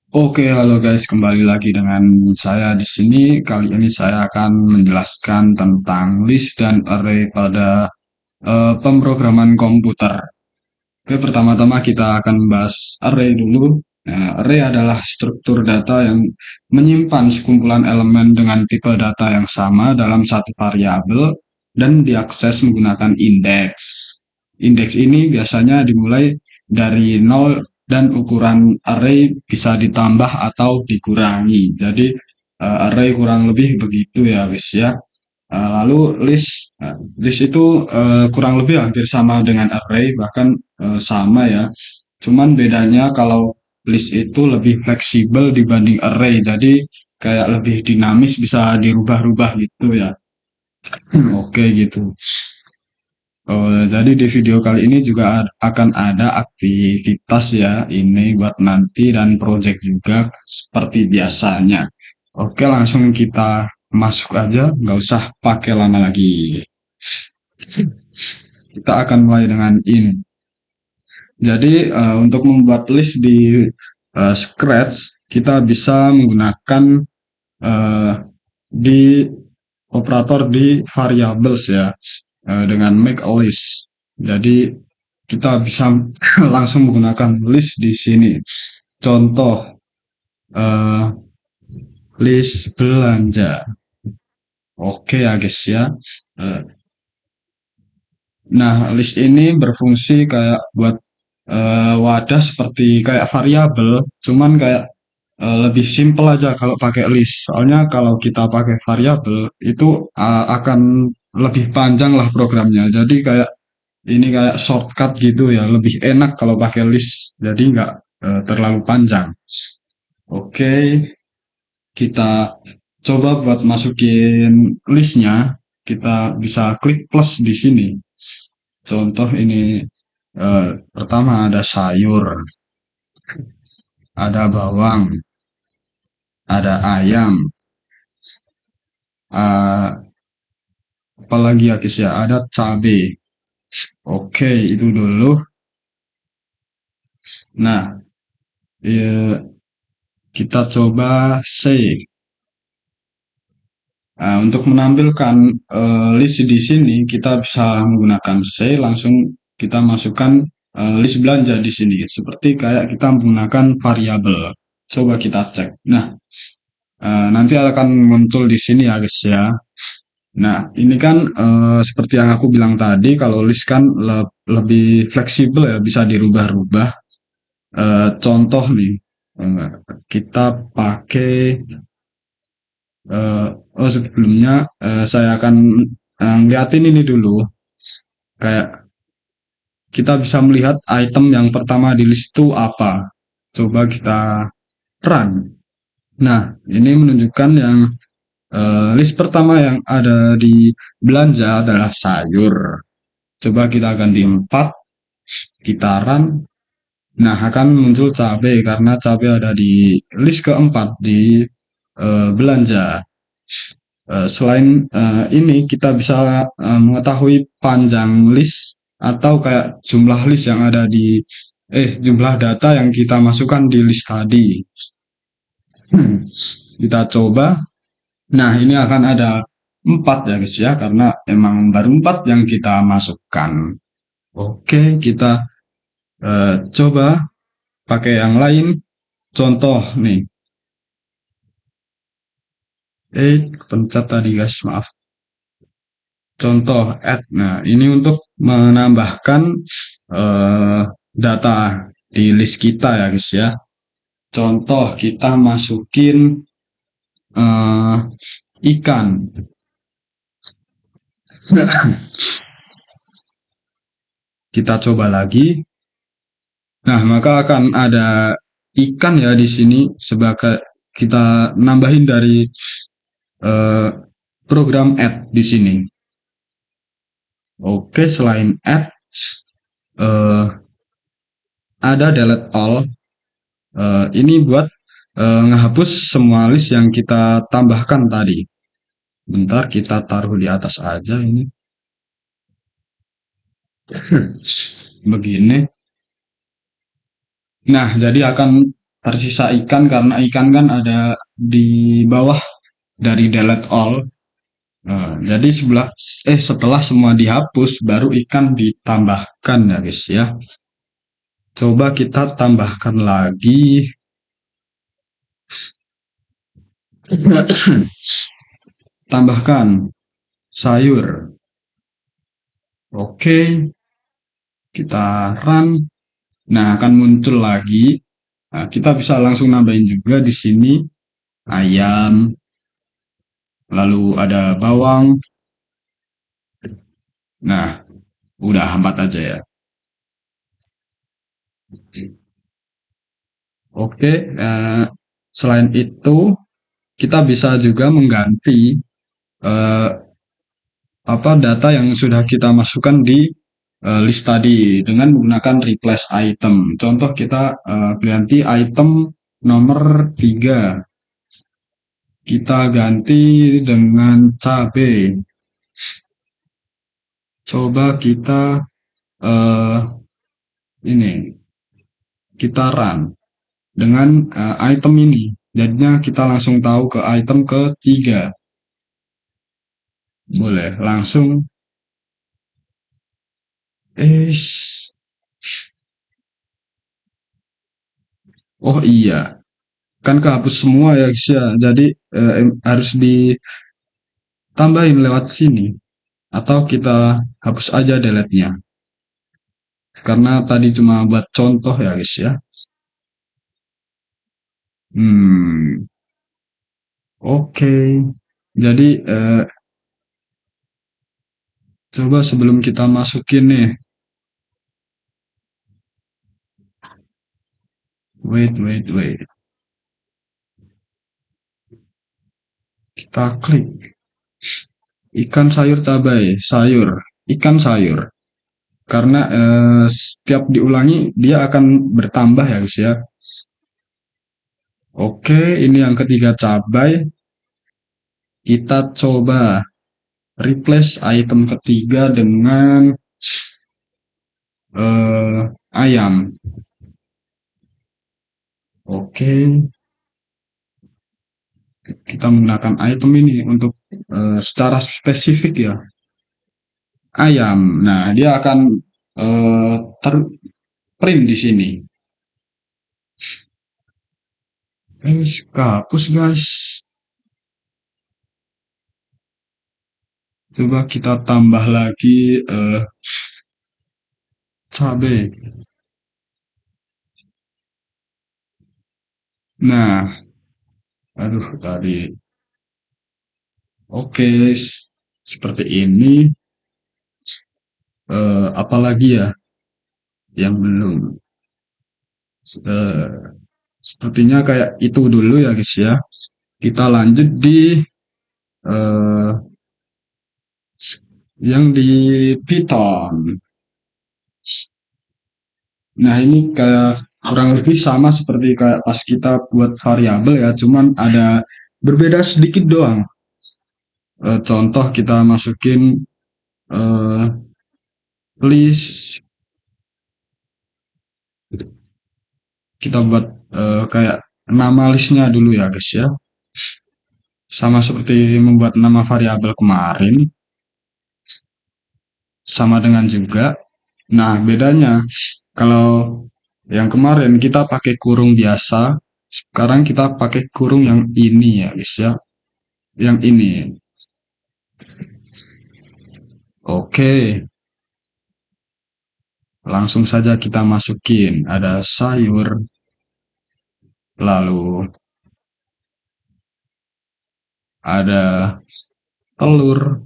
Oke, halo guys, kembali lagi dengan saya di sini. Kali ini saya akan menjelaskan tentang list dan array pada pemrograman komputer. Oke, pertama-tama kita akan bahas array dulu. Nah, array adalah struktur data yang menyimpan sekumpulan elemen dengan tipe data yang sama dalam satu variabel dan diakses menggunakan indeks. Indeks ini biasanya dimulai dari nol dan ukuran array bisa ditambah atau dikurangi. Jadi array kurang lebih begitu ya guys ya. Lalu list itu kurang lebih hampir sama dengan array, bahkan sama ya. Cuman bedanya kalau list itu lebih fleksibel dibanding array, jadi kayak lebih dinamis, bisa dirubah-rubah gitu ya. Oke gitu. Jadi di video kali ini juga akan ada aktivitas ya, ini buat nanti dan project juga seperti biasanya. Oke, langsung kita masuk aja, nggak usah pakai lama lagi. Kita akan mulai dengan ini. Jadi untuk membuat list di Scratch, kita bisa menggunakan eh, di operator di variables ya, dengan make a list. Jadi kita bisa langsung menggunakan list di sini. Contoh eh, list belanja. Oke ya guys ya. Eh, Nah, list ini berfungsi kayak buat wadah seperti kayak variabel, cuman kayak lebih simple aja kalau pakai list. Soalnya kalau kita pakai variabel itu akan lebih panjang lah programnya. Jadi kayak ini kayak shortcut gitu ya, lebih enak kalau pakai list. Jadi nggak terlalu panjang. Oke, kita coba buat masukin listnya. Kita bisa klik plus di sini. Contoh ini pertama ada sayur, ada bawang, ada ayam, apalagi ya guys ya, ada cabai. Oke, itu dulu. Nah, kita coba save. Nah, untuk menampilkan list di sini, kita bisa menggunakan C, langsung kita masukkan list belanja di sini. Seperti kayak kita menggunakan variabel. Coba kita cek. Nah, nanti akan muncul di sini ya guys ya. Nah, ini kan seperti yang aku bilang tadi, kalau list kan lebih fleksibel ya, bisa dirubah-rubah. Contoh nih, eh, kita pakai sebelumnya saya akan ngeliatin ini dulu. Kayak kita bisa melihat item yang pertama di list itu apa. Coba kita run. Nah, ini menunjukkan yang list pertama yang ada di belanja adalah sayur. Coba kita ganti 4, kita run. Nah, akan muncul cabai karena cabai ada di list keempat di belanja. Selain ini, kita bisa mengetahui panjang list atau kayak jumlah list yang ada di jumlah data yang kita masukkan di list tadi. Kita coba. Nah, ini akan ada 4 ya guys ya, karena emang baru 4 yang kita masukkan. Oke, kita coba pakai yang lain. Contoh nih. Pencet tadi guys, maaf. Contoh add. Nah, ini untuk menambahkan data di list kita ya guys ya. Contoh kita masukin eh, ikan. Kita coba lagi. Nah, maka akan ada ikan ya di sini sebagai kita nambahin dari eh, program add di sini. Oke, selain add eh, ada delete all. Ini buat ngehapus semua list yang kita tambahkan tadi. Bentar, kita taruh di atas aja ini. Begini. Nah, jadi akan tersisa ikan karena ikan kan ada di bawah dari delete all. Jadi setelah semua dihapus baru ikan ditambahkan ya guys ya. Coba kita tambahkan lagi. Tambahkan sayur. Oke, kita run. Nah, akan muncul lagi. Nah, kita bisa langsung nambahin juga di sini ayam, lalu ada bawang. Nah, udah 4 aja ya. Oke, selain itu kita bisa juga mengganti eh, apa data yang sudah kita masukkan di list tadi dengan menggunakan replace item. Contoh kita ganti item nomor 3. Kita ganti dengan cabai. Coba kita eh, ini kita run dengan item ini. Jadinya kita langsung tahu ke item ketiga. Boleh langsung. Eh, oh iya, kan kehapus semua ya guys ya. Jadi harus ditambahin lewat sini. Atau kita hapus aja delete-nya. Karena tadi cuma buat contoh ya guys ya. Hmm, oke. Jadi coba sebelum kita masukin nih. Wait. Kita klik ikan sayur cabai, sayur, ikan sayur. Karena setiap diulangi dia akan bertambah ya guys ya. Oke, ini yang ketiga cabai. Kita coba replace item ketiga dengan ayam. Oke, kita menggunakan item ini untuk secara spesifik ya. Ayam. Nah, dia akan terprint di sini. Kapus guys. Coba kita tambah lagi cabai. Nah, aduh tadi. Oke, seperti ini. Apalagi ya yang belum. Eh, sepertinya kayak itu dulu ya guys ya. Kita lanjut di eh, yang di Python. Nah, ini kayak kurang lebih sama seperti kayak pas kita buat variabel ya, cuman ada berbeda sedikit doang. Contoh kita masukin eh, list, kita buat kayak nama listnya dulu ya guys ya. Sama seperti membuat nama variabel kemarin, sama dengan juga. Nah, bedanya kalau yang kemarin kita pakai kurung biasa, sekarang kita pakai kurung yang ini ya guys ya. Yang ini. Oke, langsung saja kita masukin. Ada sayur, lalu ada telur,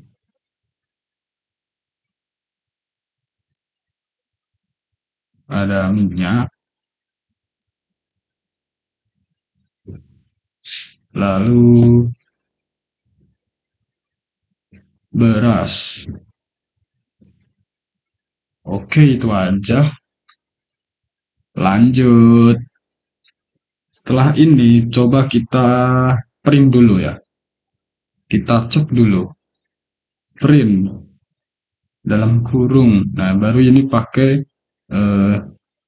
ada minyak, lalu beras. Oke, itu aja. Lanjut. Setelah ini, coba kita print dulu ya. Kita cek dulu. Print dalam kurung. Nah, baru ini pakai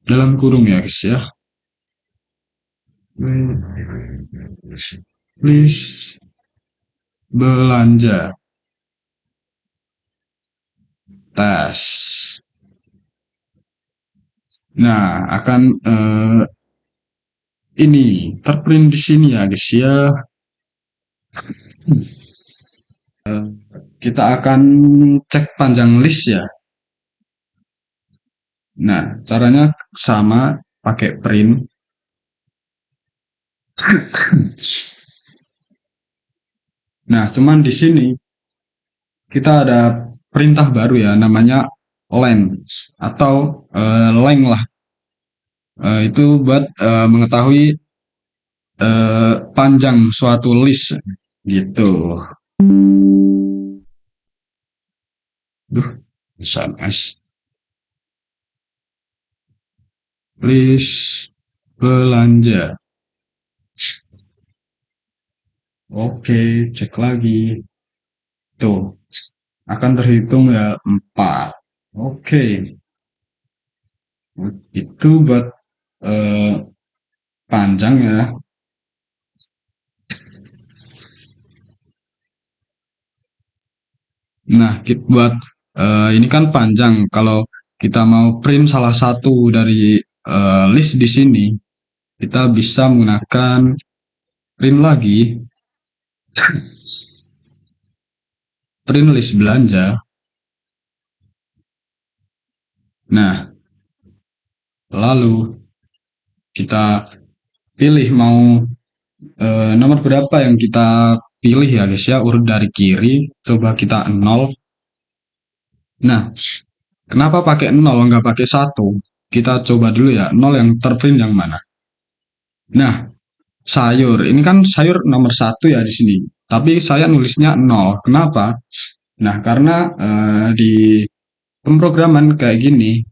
dalam kurung ya guys ya. List belanja tes. Nah, akan ini terprint di sini ya, guys ya. Eh, kita akan cek panjang list ya. Nah, caranya sama, pakai print. Nah, cuman di sini kita ada perintah baru ya, namanya length atau length lah. Itu buat mengetahui panjang suatu list gitu. Duh, SMS. List belanja. Oke, cek lagi. Tuh, akan terhitung ya 4. Oke, itu buat eh, panjang ya. Nah, buat ini kan panjang. Kalau kita mau print salah satu dari list di sini, kita bisa menggunakan print lagi, print list belanja. Nah, lalu kita pilih mau nomor berapa yang kita pilih ya guys ya, urut dari kiri. Coba kita 0. Nah, kenapa pakai 0 nggak pakai 1? Kita coba dulu ya, 0 yang terprint yang mana? Nah, sayur. Ini kan sayur nomor 1 ya di sini. Tapi saya nulisnya 0. Kenapa? Nah, karena di pemrograman kayak gini,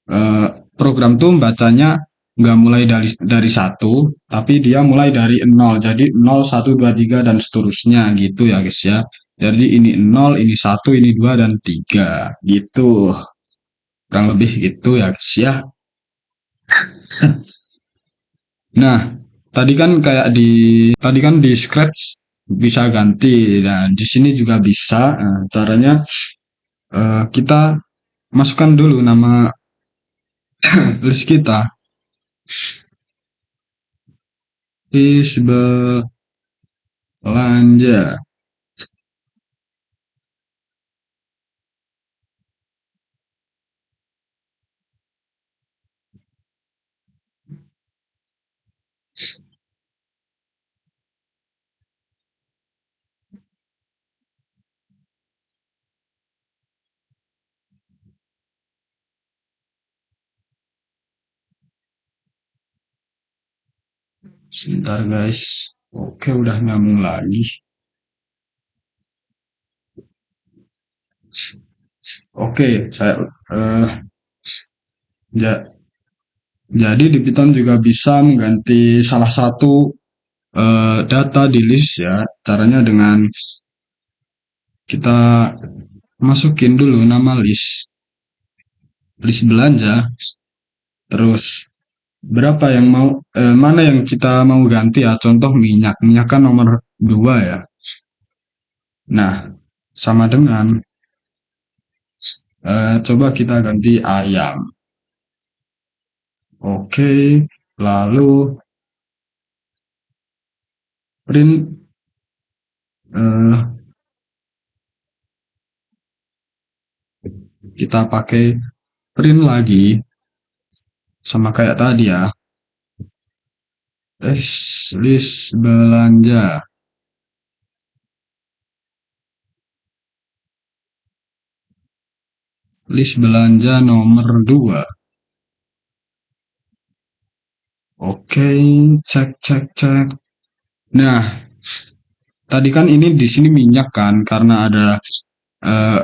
eh, program tuh bacanya nggak mulai dari 1, tapi dia mulai dari 0. Jadi 0, 1, 2, 3, dan seterusnya gitu ya guys ya. Jadi ini 0, ini 1, ini 2, dan 3 gitu. Kurang lebih gitu ya guys ya. Nah, tadi kan di Scratch bisa ganti. Nah, di sini juga bisa. Caranya kita masukkan dulu nama list kita. List belanja. Sebentar guys. Oke, udah nyambung lagi. Oke, saya eh, ja- jadi di Python juga bisa mengganti salah satu data di list ya. Caranya dengan kita masukin dulu nama list belanja, terus berapa yang mana yang kita mau ganti ya. Contoh minyak, minyak kan nomor 2 ya. Nah, sama dengan coba kita ganti ayam. Oke, lalu print eh, kita pakai print lagi sama kayak tadi ya. List belanja. List belanja nomor 2. Oke, cek cek cek. Nah, tadi kan ini di sini minyak kan karena ada eh,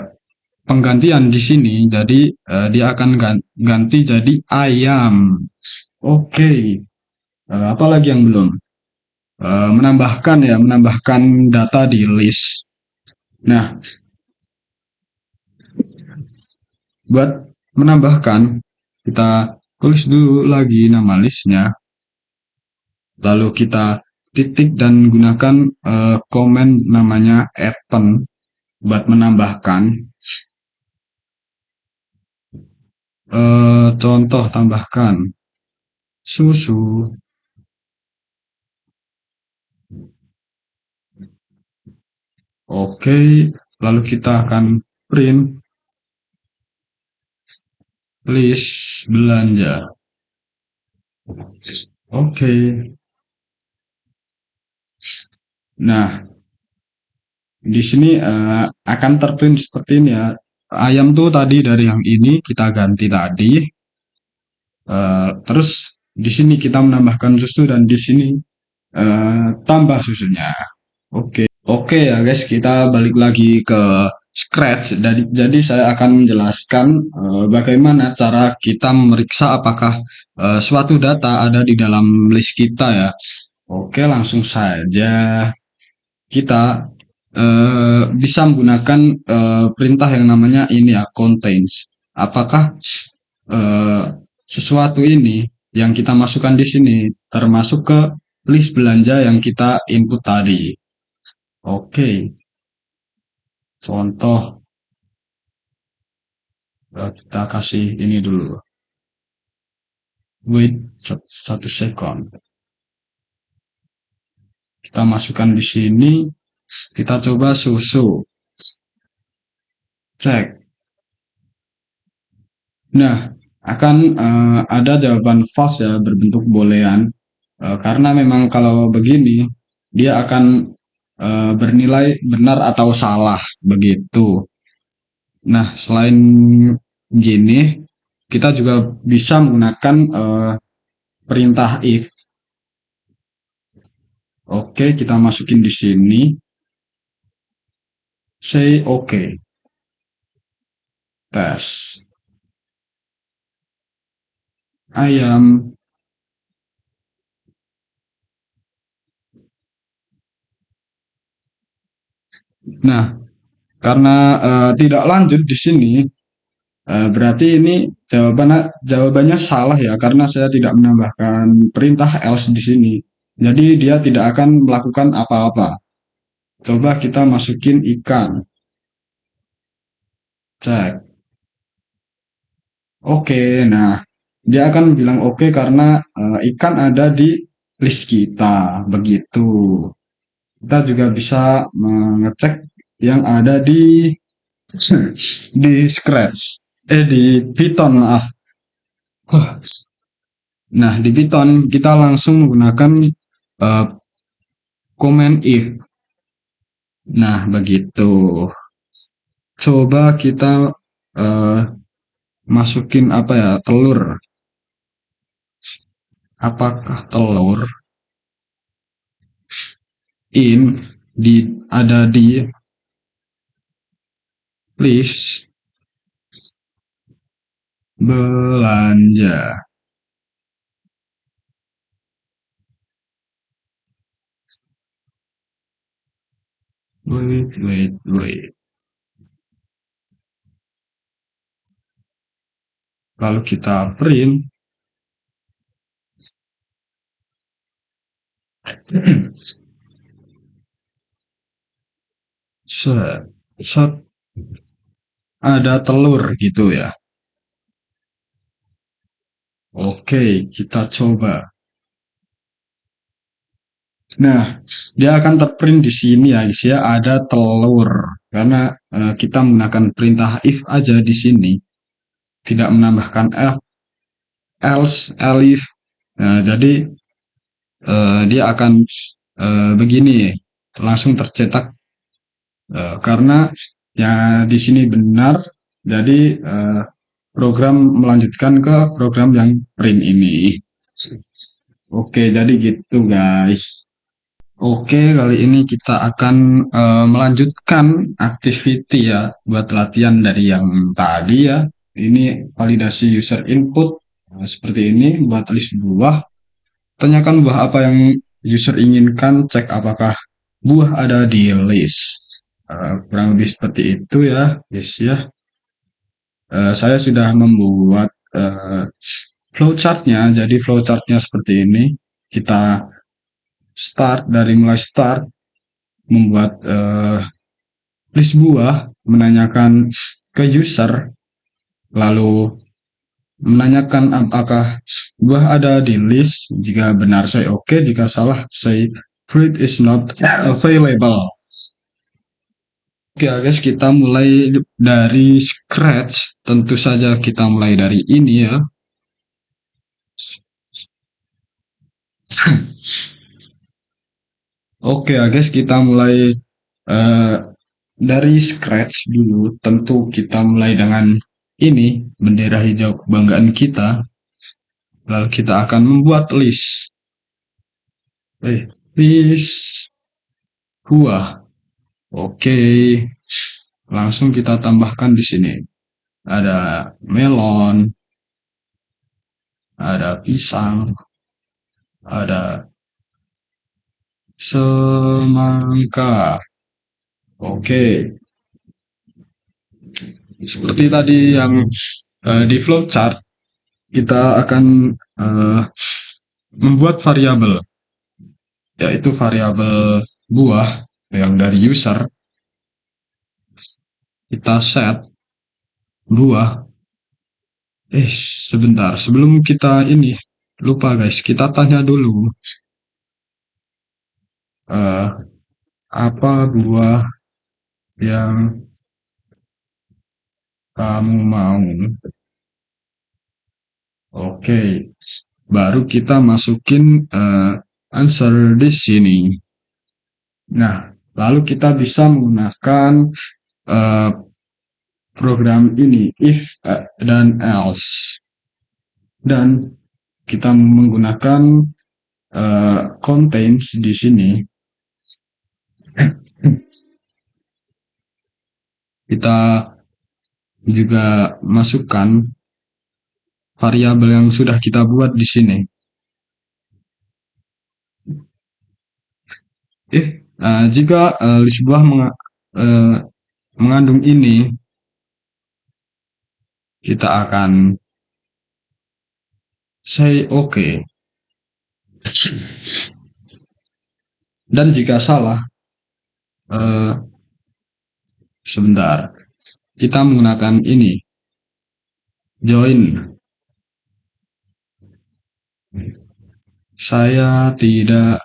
penggantian di sini, jadi dia akan ganti jadi ayam. Oke, apa lagi yang belum? Menambahkan ya, menambahkan data di list. Nah, buat menambahkan, kita tulis dulu lagi nama listnya. lalu kita titik dan gunakan komen namanya append buat menambahkan contoh tambahkan susu. Oke, lalu kita akan print list belanja. Oke. Nah, di sini akan terprint seperti ini ya. Ayam tuh tadi dari yang ini kita ganti tadi. Terus di sini kita menambahkan susu dan di sini tambah susunya. Oke. Oke ya guys, kita balik lagi ke scratch. Jadi saya akan menjelaskan bagaimana cara kita memeriksa apakah suatu data ada di dalam list kita ya. Oke, langsung saja kita bisa menggunakan perintah yang namanya ini ya, contains. Apakah eh, sesuatu ini yang kita masukkan di sini termasuk ke list belanja yang kita input tadi. Oke, contoh kita kasih ini dulu. Wait satu second. Kita masukkan di sini. Kita coba susu. Cek. Nah, akan ada jawaban false ya berbentuk boolean. Karena memang kalau begini dia akan bernilai benar atau salah begitu. Nah, selain gini, kita juga bisa menggunakan perintah if. Oke, kita masukin di sini. Say oke. Tes. Ayam. Nah, karena tidak lanjut di sini, berarti ini jawabannya salah ya, karena saya tidak menambahkan perintah else di sini. Jadi dia tidak akan melakukan apa-apa. Coba kita masukin ikan. Cek. Oke, nah dia akan bilang oke karena ikan ada di list kita. Begitu. Kita juga bisa mengecek yang ada di Scratch. Di Python, maaf. Nah, di Python kita langsung menggunakan uh, command if. Nah, begitu. Coba kita uh, masukin apa ya, telur. Apakah telur ada di list belanja? Wait. Lalu kita print. Set, ada telur gitu ya. Oke, kita coba. Nah, dia akan terprint di sini ya guys ya, ada telur. Karena kita menggunakan perintah if aja di sini, tidak menambahkan else, elif. Nah, jadi dia akan begini, langsung tercetak karena ya di sini benar. Jadi program melanjutkan ke program yang print ini. Oke, jadi gitu guys. Oke, kali ini kita akan melanjutkan activity ya buat latihan dari yang tadi ya. Ini validasi user input seperti ini buat list buah. Tanyakan buah apa yang user inginkan, cek apakah buah ada di list. Kurang lebih seperti itu ya, guys ya. Saya sudah membuat flowchartnya. Jadi flowchartnya seperti ini. Kita dari mulai start membuat list buah, menanyakan ke user, lalu menanyakan apakah buah ada di list. Jika benar say oke, jika salah say fruit is not available. Oke guys, kita mulai dari scratch. Tentu saja kita mulai dari ini ya. Oke guys, kita mulai uh, dari scratch dulu. Tentu kita mulai dengan ini, bendera hijau kebanggaan kita. Lalu kita akan membuat list. List buah. Oke, langsung kita tambahkan di sini. Ada melon, ada pisang, ada semangka. Oke, seperti tadi yang di flowchart, kita akan membuat variabel, yaitu variabel buah yang dari user. Kita set buah. Sebentar, sebelum kita ini, lupa guys, kita tanya dulu. Apa buah yang kamu mau? Oke, baru kita masukin answer di sini. Nah, lalu kita bisa menggunakan program ini, if dan else. Dan kita menggunakan contains di sini. Kita juga masukkan variabel yang sudah kita buat di sini. Jika list buah mengandung ini, kita akan say oke. Dan jika salah, sebentar, kita menggunakan ini, join. Saya tidak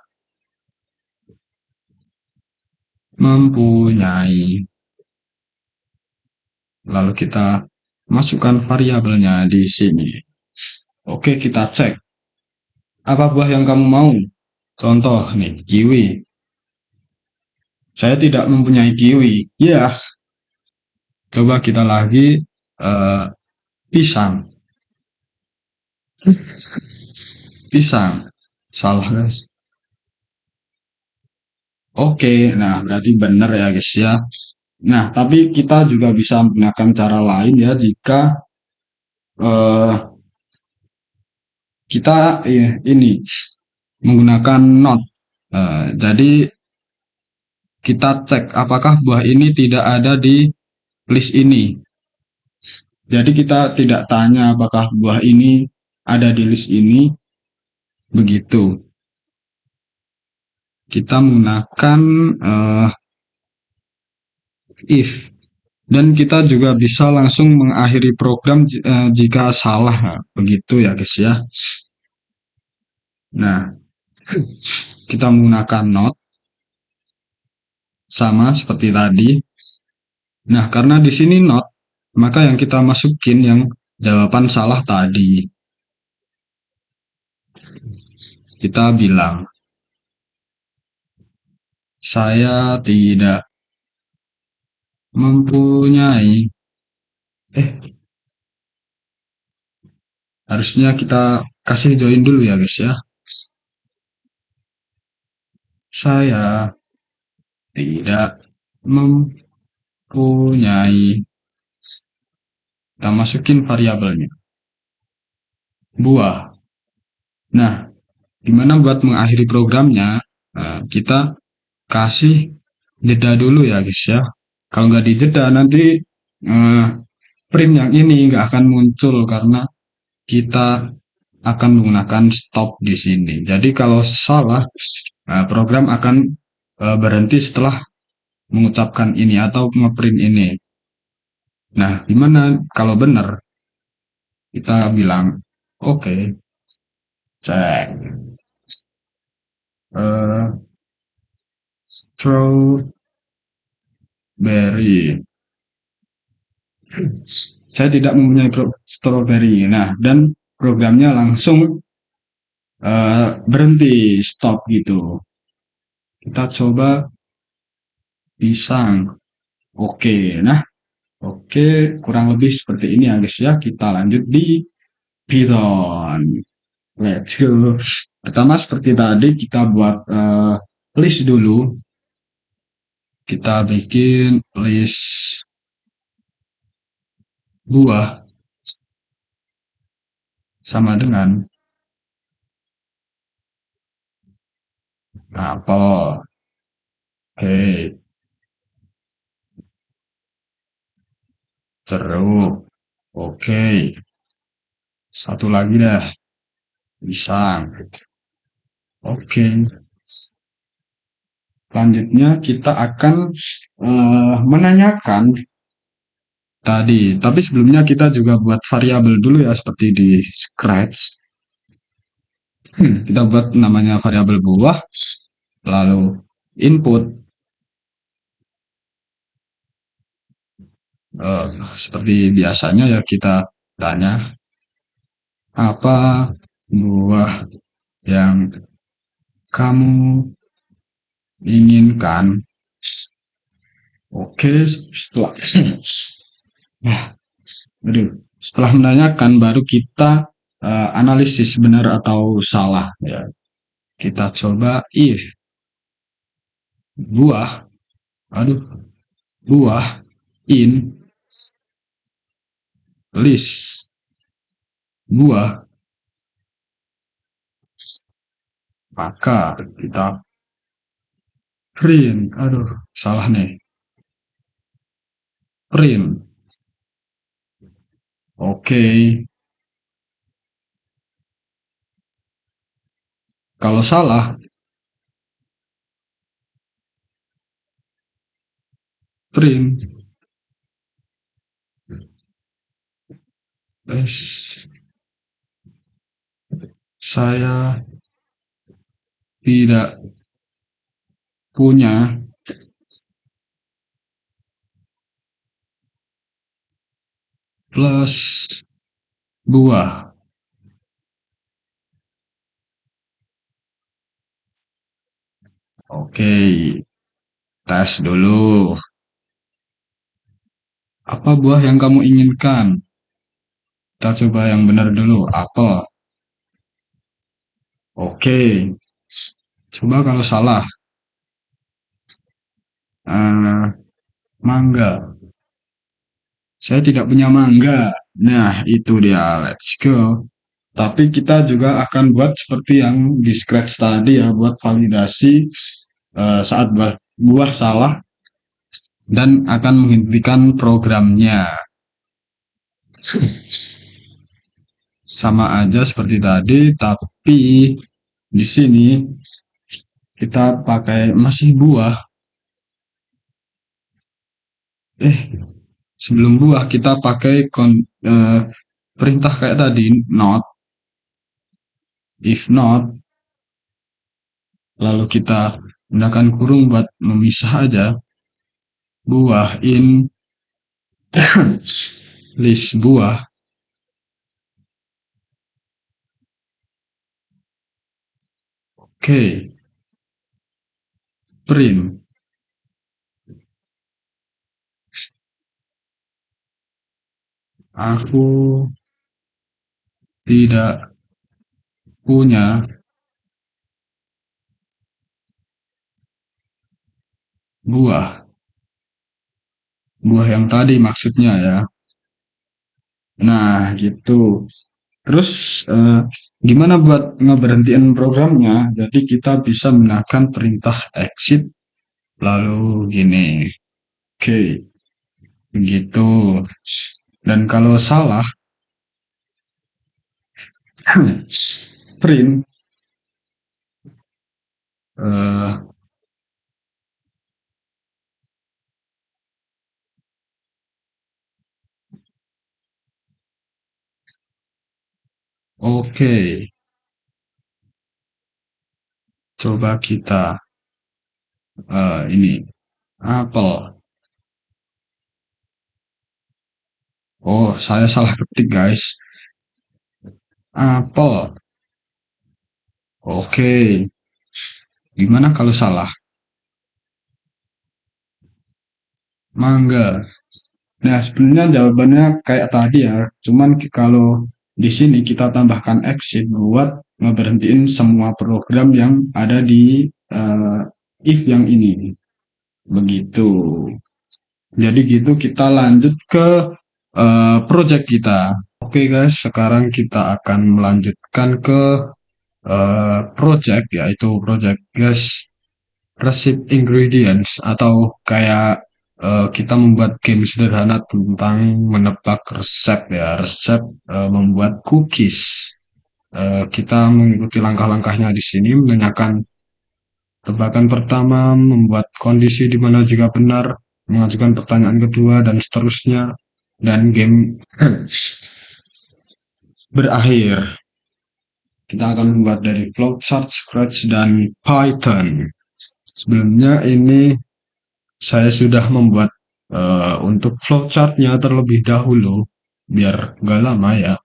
mempunyai. Lalu kita masukkan variabelnya di sini. Oke, kita cek. Apa buah yang kamu mau? Contoh nih, kiwi. Saya tidak mempunyai kiwi. Ya. Coba kita lagi pisang. Pisang. Salah guys. Oke, nah berarti benar ya guys ya. Nah, tapi kita juga bisa menggunakan cara lain ya jika kita ini menggunakan not. Jadi kita cek apakah buah ini tidak ada di list ini. Jadi kita tidak tanya apakah buah ini ada di list ini. Begitu. Kita menggunakan if. Dan kita juga bisa langsung mengakhiri program jika salah. Begitu ya guys ya. Nah, kita menggunakan not. Sama seperti tadi. Nah, karena di sini not, maka yang kita masukin yang jawaban salah tadi. Kita bilang, saya tidak mempunyai. Harusnya kita kasih join dulu ya guys ya. Saya tidak mempunyai. Kita masukin variabelnya. Buah. Nah, gimana buat mengakhiri programnya? Kita kasih jeda dulu ya guys ya. Kalau nggak dijeda nanti print yang ini nggak akan muncul karena kita akan menggunakan stop di sini. Jadi kalau salah program akan berhenti setelah mengucapkan ini atau ngeprint ini. Nah, gimana kalau benar? Kita bilang, oke, cek. eh Strawberry. Saya tidak mempunyai strawberry. Nah, dan programnya langsung berhenti, stop gitu. Kita coba pisang. Oke, nah, oke, kurang lebih seperti ini ya guys ya. Kita lanjut di Python. Let's go. Pertama seperti tadi kita buat list dulu. Kita bikin list buah sama dengan apel. Oke, jeruk. Oke, satu lagi dah, pisang. Oke, selanjutnya kita akan menanyakan tadi. Tapi sebelumnya kita juga buat variabel dulu ya, seperti di Scratch. Kita buat namanya variabel buah, lalu input seperti biasanya ya kita tanya apa buah yang kamu inginkan. Oke, setelah nah, setelah menanyakan baru kita analisis benar atau salah ya. Kita coba if buah, aduh, buah in list buah, maka kita print, aduh, salah nih, print. Oke, kalau salah print saya tidak punya plus buah. Oke, tes dulu. Apa buah yang kamu inginkan? Kita coba yang benar dulu. Apa? Oke. Coba kalau salah. Eh, mangga. Saya tidak punya mangga. Nah, itu dia. Let's go. Tapi kita juga akan buat seperti yang di Scratch tadi ya, buat validasi saat buah salah dan akan menghentikan programnya. Sama aja seperti tadi, tapi di sini kita pakai masih buah. Sebelum buah kita pakai perintah kayak tadi, not, if not, lalu kita gunakan kurung buat memisah aja buah in list buah. Oke, print aku tidak punya buah yang tadi maksudnya ya. Nah, gitu. Terus gimana buat ngeberhentiin programnya? Jadi kita bisa menggunakan perintah exit lalu gini. Oke, begitu. Dan kalau salah print Eh, oke, coba kita ini apel. Oh, saya salah ketik, guys. Apel. Oke, gimana kalau salah? Mangga. Nah, sebenarnya jawabannya kayak tadi ya. Cuman kalau di sini kita tambahkan exit buat ngeberhentiin semua program yang ada di if yang ini. Begitu. Jadi gitu kita lanjut ke project kita. Oke guys, sekarang kita akan melanjutkan ke project, yaitu project guys recipe ingredients, atau kayak kita membuat game sederhana tentang menebak resep, ya, resep membuat cookies. Kita mengikuti langkah-langkahnya di sini, menanyakan tebakan pertama, membuat kondisi di mana jika benar, mengajukan pertanyaan kedua, dan seterusnya, dan game berakhir. Kita akan membuat dari flowchart, Scratch, dan Python. Sebelumnya ini saya sudah membuat untuk flowchartnya terlebih dahulu, biar nggak lama ya.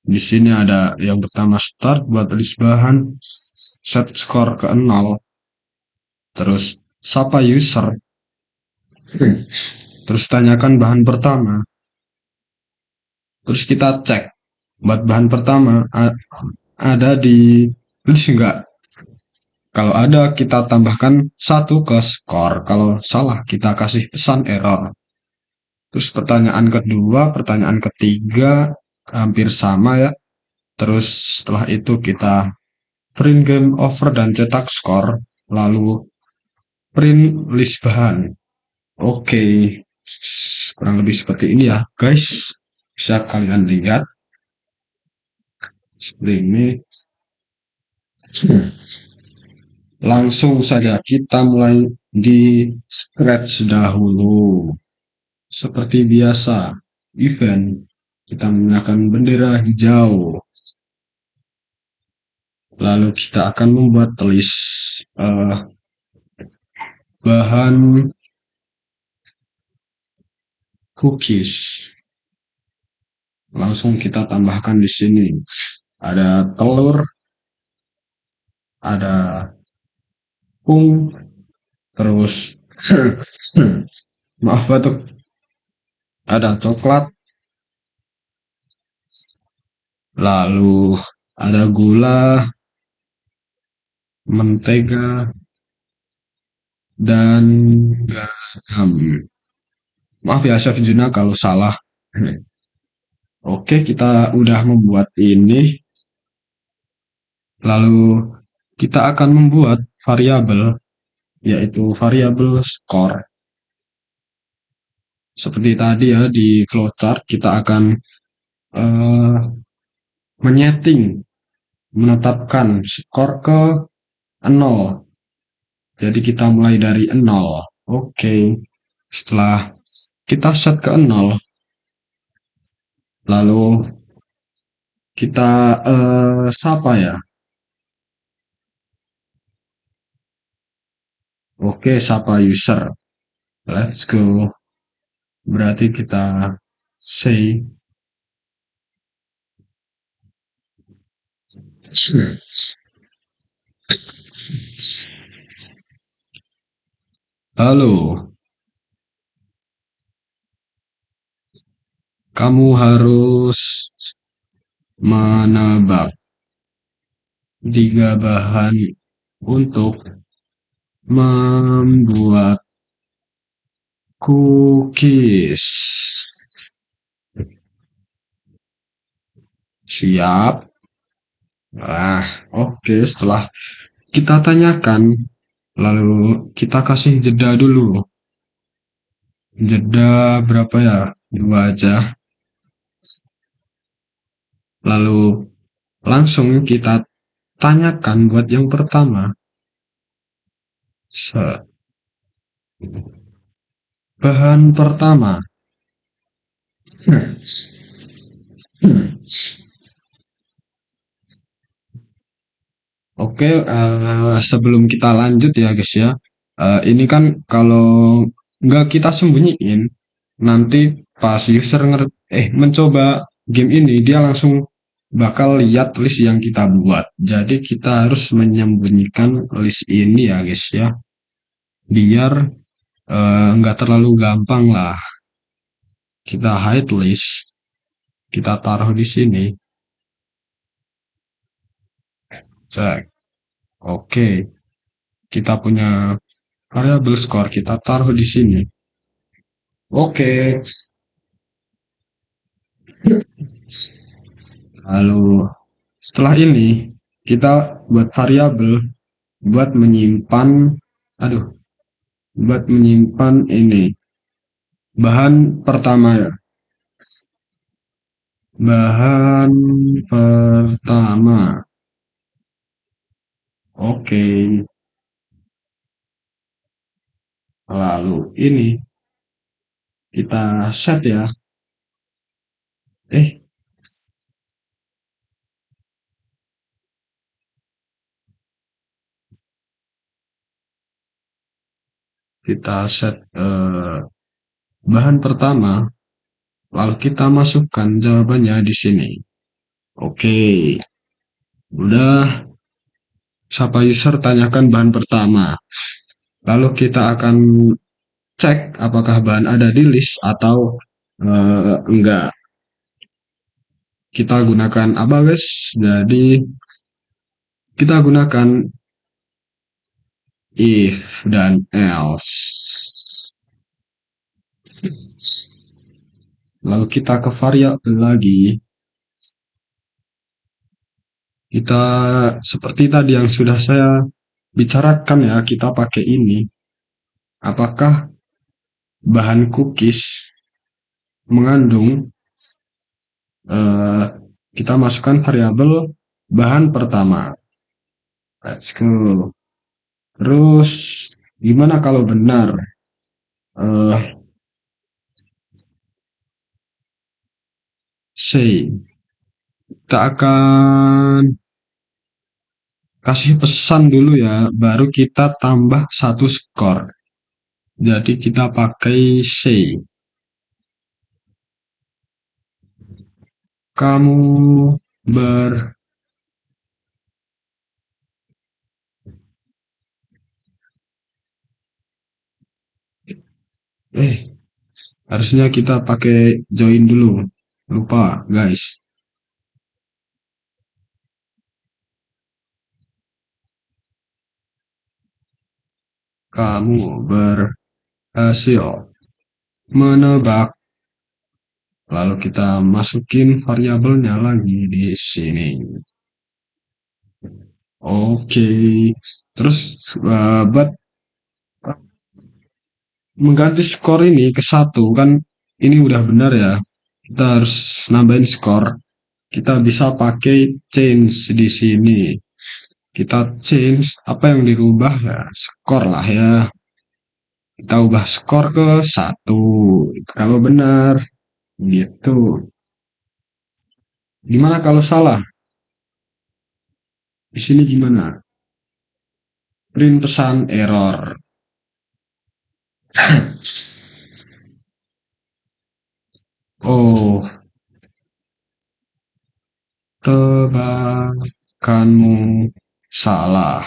Di sini ada yang pertama start, buat list bahan, set skor ke 0, terus sapa user, terus tanyakan bahan pertama, terus kita cek buat bahan pertama ada di list enggak. Kalau ada kita tambahkan satu ke skor, kalau salah kita kasih pesan error. Terus pertanyaan kedua, pertanyaan ketiga hampir sama ya. Terus setelah itu kita print game over dan cetak skor, lalu print list bahan. Oke, kurang lebih seperti ini ya guys. Bisa kalian lihat seperti ini. Langsung saja kita mulai di scratch dahulu. Seperti biasa, event kita menggunakan bendera hijau. Lalu kita akan membuat list bahan cookies. Langsung kita tambahkan di sini. Ada telur, ada tepung, terus maaf batuk, ada coklat, lalu ada gula, mentega, dan garam. Maaf ya Chef Juna kalau salah. Oke, kita udah membuat ini. Lalu kita akan membuat variabel, yaitu variabel skor. Seperti tadi ya di flowchart, kita akan uh, menyeting, menetapkan skor ke 0. Jadi kita mulai dari 0. Oke. Setelah kita set ke 0, lalu kita sapa ya. Oke, sapa user. Let's go. Berarti kita say halo, kamu harus menebak 3 bahan untuk membuat cookies. Siap. Nah, oke. Setelah kita tanyakan, lalu kita kasih jeda dulu. Jeda berapa ya? 2 aja. Lalu langsung kita tanyakan buat yang pertama. Set. Bahan pertama. Oke, sebelum kita lanjut ya guys ya, ini kan kalau nggak kita sembunyiin, nanti pas user mencoba game ini, dia langsung bakal lihat list yang kita buat. Jadi kita harus menyembunyikan list ini ya guys ya, biar nggak terlalu gampang lah. Kita hide list, kita taruh di sini, cek. Oke, kita punya variabel skor, kita taruh di sini. Oke, lalu setelah ini kita buat variabel buat menyimpan, aduh, buat menyimpan ini bahan pertama ya. Bahan pertama. Oke, lalu ini kita set ya. Eh, kita set bahan pertama, lalu kita masukkan jawabannya di sini. Oke, udah. Sapa user tanyakan bahan pertama. Lalu kita akan cek apakah bahan ada di list atau enggak. Kita gunakan apa guys? Jadi kita gunakan if dan else. Lalu kita ke variabel lagi. Kita seperti tadi yang sudah saya bicarakan ya, kita pakai ini. Apakah bahan cookies mengandung eh, kita masukkan variabel bahan pertama. Let's go. Terus gimana kalau benar? Eh, say kita akan kasih pesan dulu ya, baru kita tambah satu skor. Jadi kita pakai say. Kamu ber eh harusnya kita pakai join dulu. Lupa, guys. Kamu berhasil menebak. Lalu kita masukin variabelnya lagi di sini. Oke. Terus buat mengganti skor ini ke satu kan ini udah benar ya. Kita harus nambahin skor. Kita bisa pakai change di sini. Kita change apa yang dirubah ya skor lah ya. Kita ubah skor ke satu. Kalau benar gitu. Gimana kalau salah? Di sini gimana? Print pesan error. Oh, tebakanmu salah.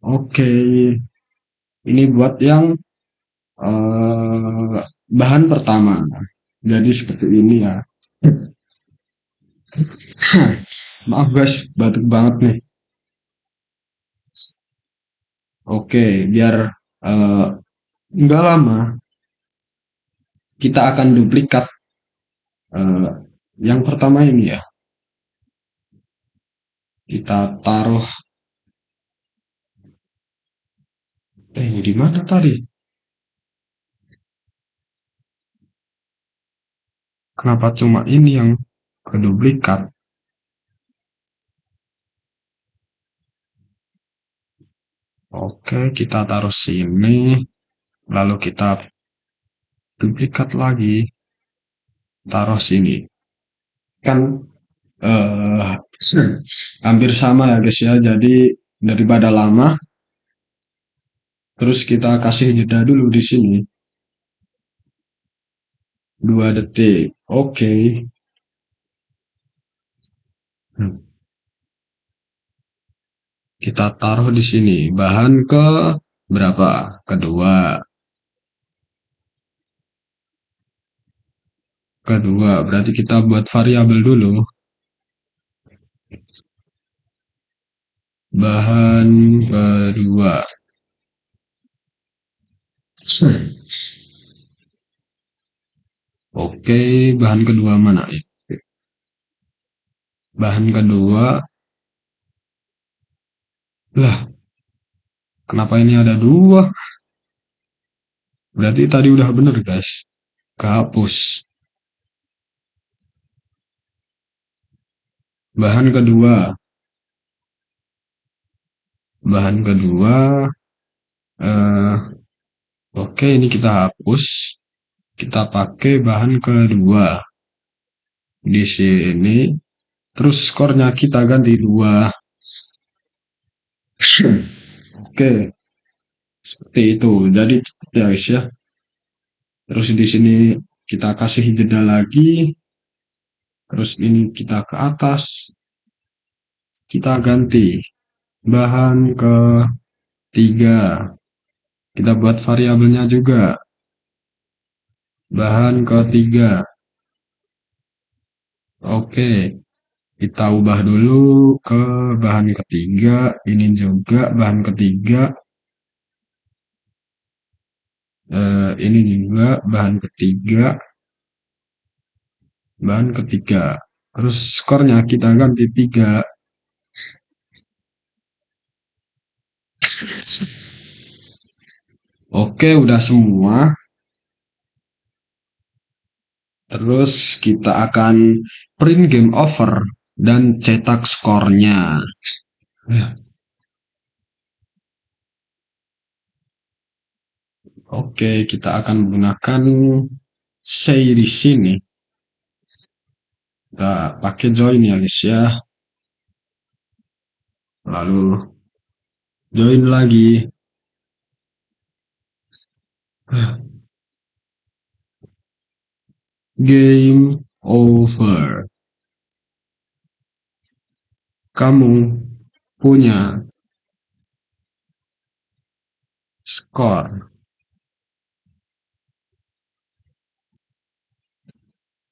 Oke, ini buat yang bahan pertama. Jadi seperti ini ya. Maaf guys, batuk banget nih. Oke, biar eh, nggak lama, kita akan duplikat eh, yang pertama ini ya. Kita taruh, di mana tadi? Kenapa cuma ini yang keduplikat? Oke, kita taruh sini, lalu kita duplikat lagi, taruh sini. Kan eh hampir sama ya guys ya. Jadi daripada lama, terus kita kasih jeda dulu di sini 2 detik. Oke. Kita taruh di sini bahan ke berapa? Kedua. Kedua, berarti kita buat variabel dulu. Bahan kedua. Oke, bahan kedua mana ya? Bahan kedua. Lah, kenapa ini ada dua? Berarti tadi udah bener guys. Kehapus. Bahan kedua. Bahan kedua. Eh, oke, ini kita hapus. Kita pakai bahan kedua. Di sini. Terus skornya kita ganti 2. Oke, seperti itu. Jadi cepet ya guys ya. Terus di sini kita kasih jeda lagi. Terus ini kita ke atas. Kita ganti bahan ketiga. Kita buat variabelnya juga. Bahan ketiga. Oke, kita ubah dulu ke bahan ketiga. Ini juga bahan ketiga. Ini juga bahan ketiga. Bahan ketiga. Terus skornya kita ganti 3. Oke, udah semua. Terus kita akan print game over dan cetak skornya. Oke, kita akan menggunakan say di sini. Kita pakai join ya guys ya. Lalu join lagi. Game over. Kamu punya skor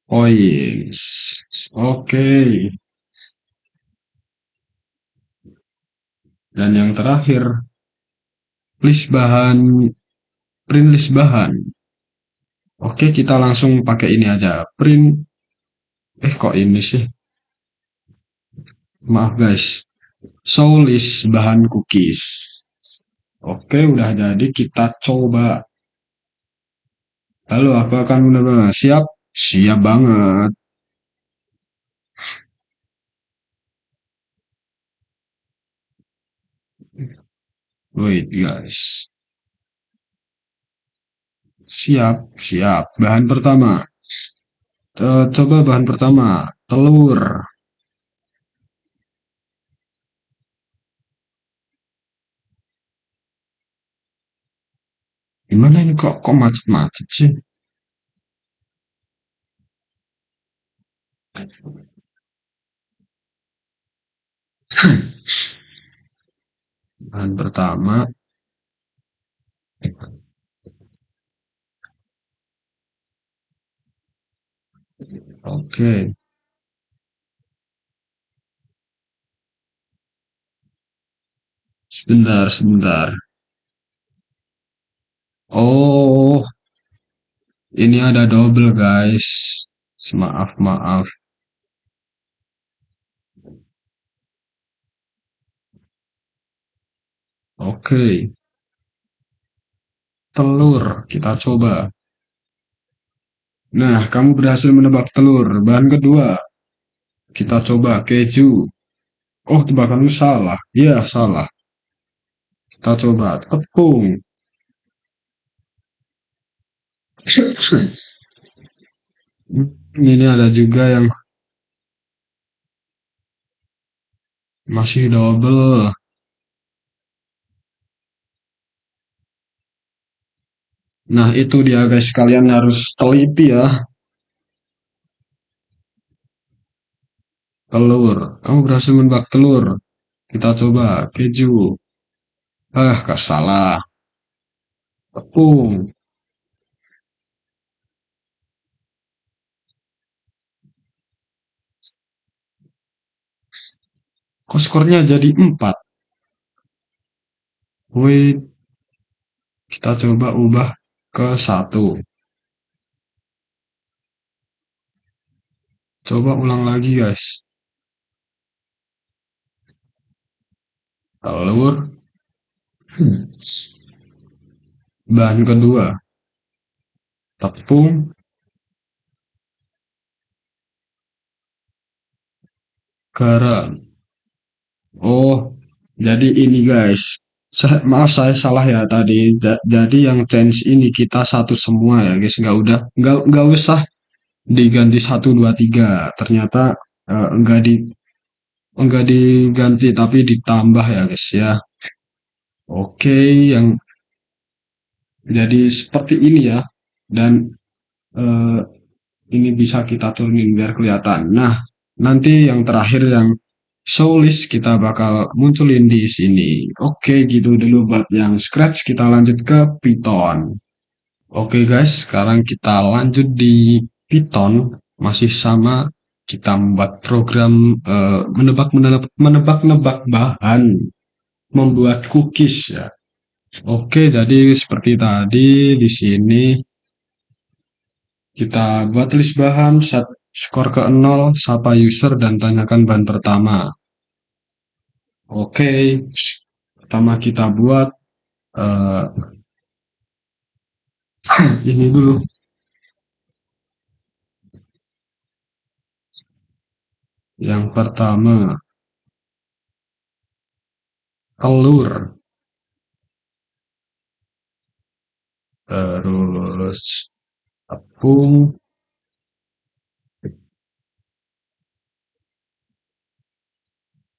points. Oke. Dan yang terakhir, list bahan, print list bahan. Oke, kita langsung pakai ini aja. Print. Kok ini sih? Maaf guys. Show list bahan cookies. Oke, udah jadi. Kita coba. Halo, apakah benar-benar siap? Siap banget. Wait guys. Siap, siap. Bahan pertama. Coba bahan pertama. Telur. Gimana ini kok macet-macet sih? Bahan pertama. Oke. Sebentar, sebentar. Oh, ini ada double guys. Maaf, maaf. Oke. Telur, kita coba. Nah, kamu berhasil menebak telur. Bahan kedua, kita coba keju. Oh, tebakanmu salah. Iya, salah. Kita coba tepung. Ini ada juga yang masih double. Nah, itu dia guys, kalian harus teliti ya. Telur. Kamu berhasil menebak telur. Kita coba keju. Gak salah. Tepung. Kok skornya jadi 4? Wait, kita coba ubah ke 1. Coba ulang lagi guys. Telur. Bahan kedua. Tepung. Garam. Oh, jadi ini guys. Maaf saya salah ya tadi. Jadi yang change ini kita satu semua ya guys. Nggak usah diganti satu dua tiga. Ternyata nggak diganti tapi ditambah ya guys ya. Oke, yang jadi seperti ini ya. Dan eh, ini bisa kita turunin biar kelihatan. Nah, nanti yang terakhir yang showlist kita bakal munculin di sini. Oke, gitu dulu buat yang Scratch. Kita lanjut ke Python. Oke guys, sekarang kita lanjut di Python. Masih sama, kita membuat program menebak-nebak bahan, membuat cookies ya. Oke, jadi seperti tadi di sini kita buat list bahan, set skor ke 0, sapa user, dan tanyakan bahan pertama. Oke, pertama kita buat eh, ini dulu. Yang pertama, telur. Terus tepung,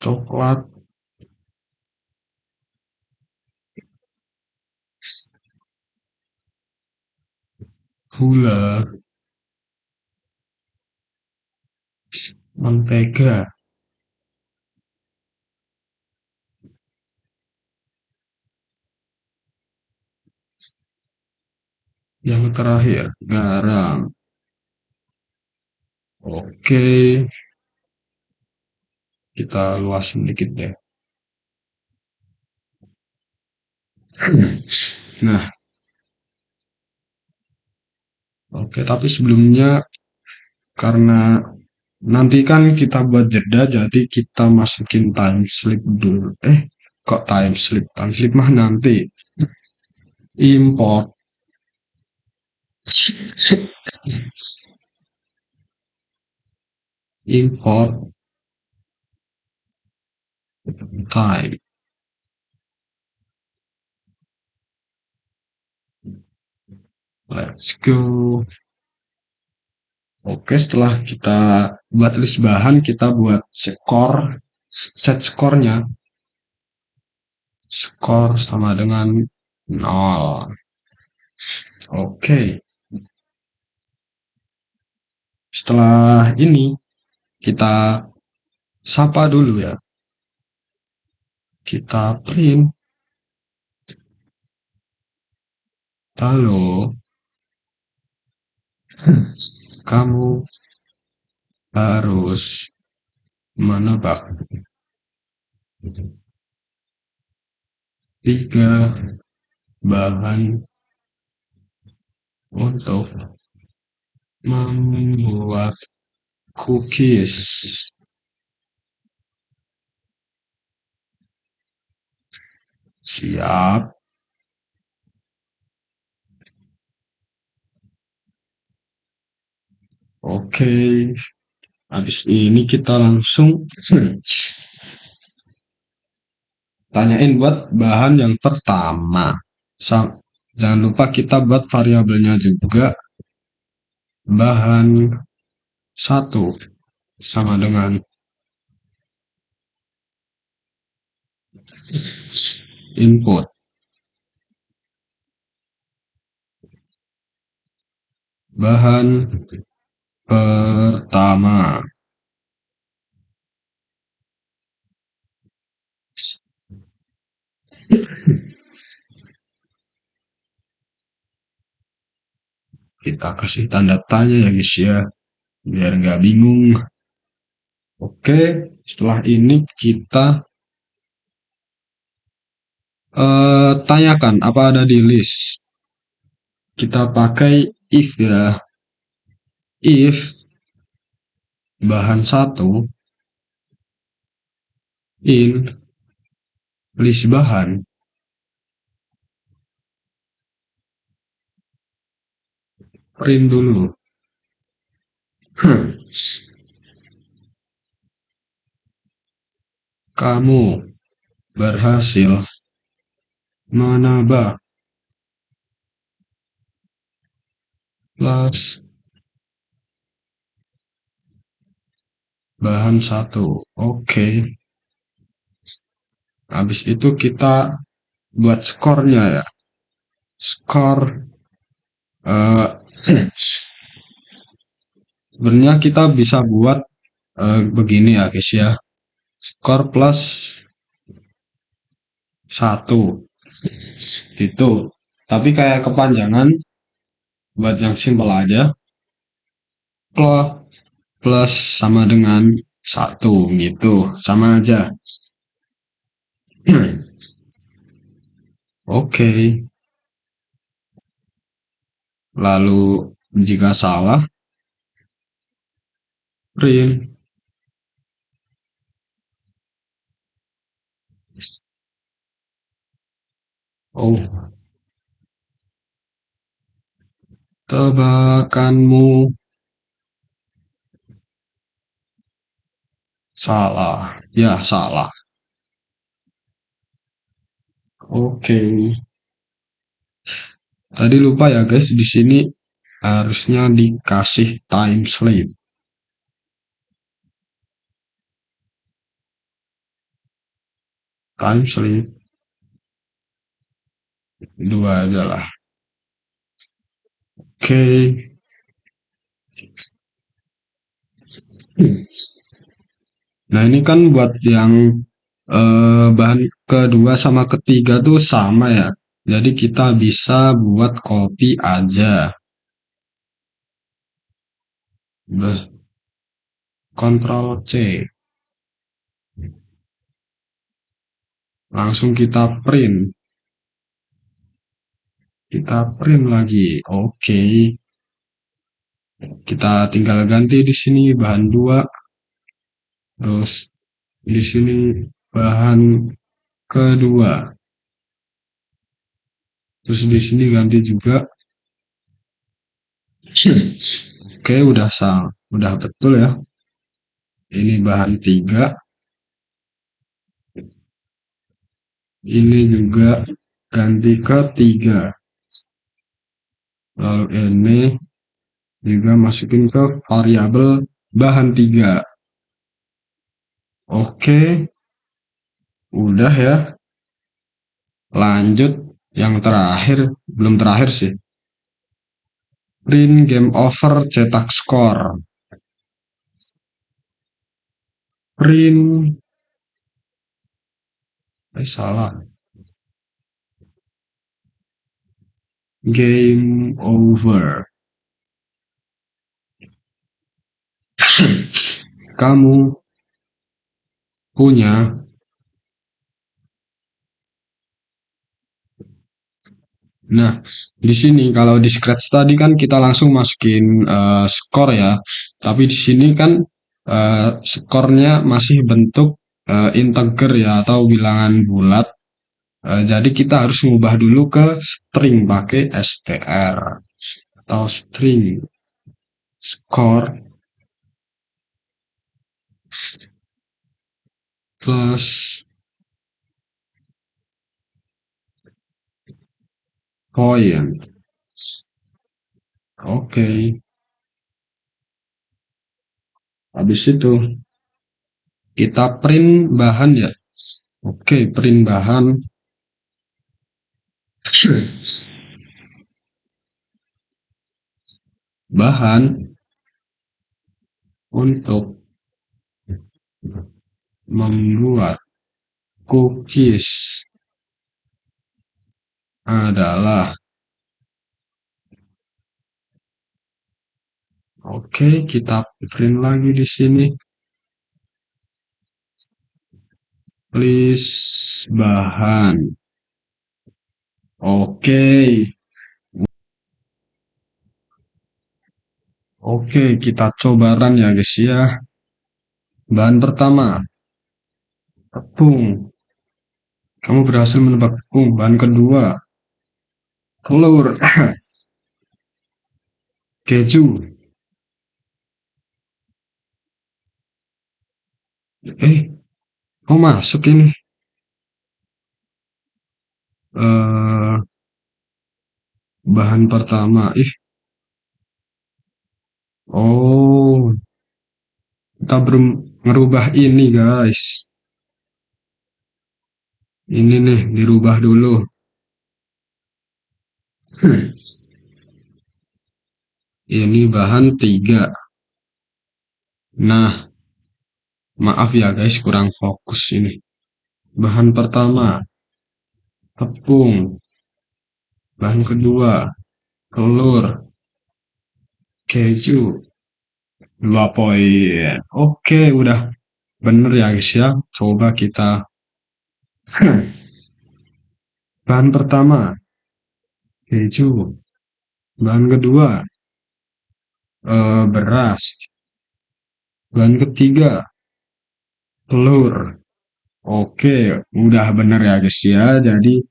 coklat, gula, mentega. Yang terakhir, garam. Oke, kita luasin dikit deh. Nah, oke, tapi sebelumnya karena nanti kan kita buat jeda, jadi kita masukin time slip dulu. Kok time slip? Time slip mah nanti. Import import time. Let's go. Oke, setelah kita buat list bahan, kita buat set skornya. Skor sama dengan 0. Oke, setelah ini kita sapa dulu ya. Kita print. Halo, kamu harus menebak 3 bahan untuk membuat cookies. Siap. Oke, habis ini kita langsung tanyain buat bahan yang pertama. Jangan lupa kita buat variabelnya juga. Bahan satu sama dengan input. Bahan pertama. Kita kasih tanda tanya ya guys ya, biar nggak bingung. Oke, setelah ini kita tanyakan apa ada di list. Kita pakai if ya. If bahan satu in list bahan print dulu. Kamu berhasil menambah plus bahan satu. Oke. Habis itu kita buat skornya ya. Skor eh, sebenarnya kita bisa buat begini ya guys ya. Skor plus satu gitu. Tapi kayak kepanjangan, buat yang simpel aja. Plus sama dengan satu gitu, sama aja. Oke. Lalu jika salah, print. Oh, tebakanmu salah. Ya, salah. Oke. Tadi lupa ya guys, di sini harusnya dikasih time slip. Time slip 2 aja lah. Oke. Nah, ini kan buat yang bahan kedua sama ketiga tuh sama ya. Jadi kita bisa buat copy aja. Ctrl C. Langsung kita print. Kita print lagi. Oke. Kita tinggal ganti di sini bahan 2. Terus di sini bahan kedua. Terus di sini ganti juga. Oke, udah betul ya. Ini bahan 3. Ini juga ganti ke 3. Lalu ini juga masukin ke variabel bahan 3. Oke, udah ya. Lanjut yang terakhir, belum terakhir sih. Print game over, cetak skor. Print salah. Game over. Kamu punya Nah, di sini kalau di scratch tadi kan kita langsung masukin skor ya. Tapi di sini kan skornya masih bentuk integer ya atau bilangan bulat. Jadi kita harus mengubah dulu ke string pakai str atau string skor plus point. Oke, habis itu kita print bahan ya. Oke, print bahan. Bahan untuk membuat cookies adalah, oke, kita print lagi di sini. List bahan. Oke. Oke, kita coba run ya guys ya. Bahan pertama, tepung. Kamu berhasil menebak tepung. Bahan kedua, telur. Keju. Oh masuk ini. eh Bahan pertama. Oh, kita belum ngerubah ini guys. Ini nih, dirubah dulu. Ini bahan 3. Nah, maaf ya guys, kurang fokus ini. Bahan pertama, tepung. Bahan kedua, telur. Keju. 2 poin. Oke, udah bener ya guys ya. Coba kita. Bahan pertama, keju. Bahan kedua, beras. Bahan ketiga, telur. Oke, udah bener ya guys ya. Jadi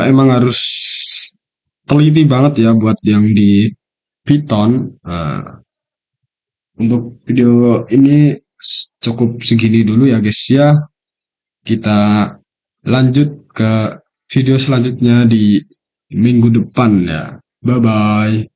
emang harus teliti banget ya buat yang di Python. Untuk video ini cukup segini dulu ya guys ya. Kita lanjut ke video selanjutnya di minggu depan ya. Bye bye.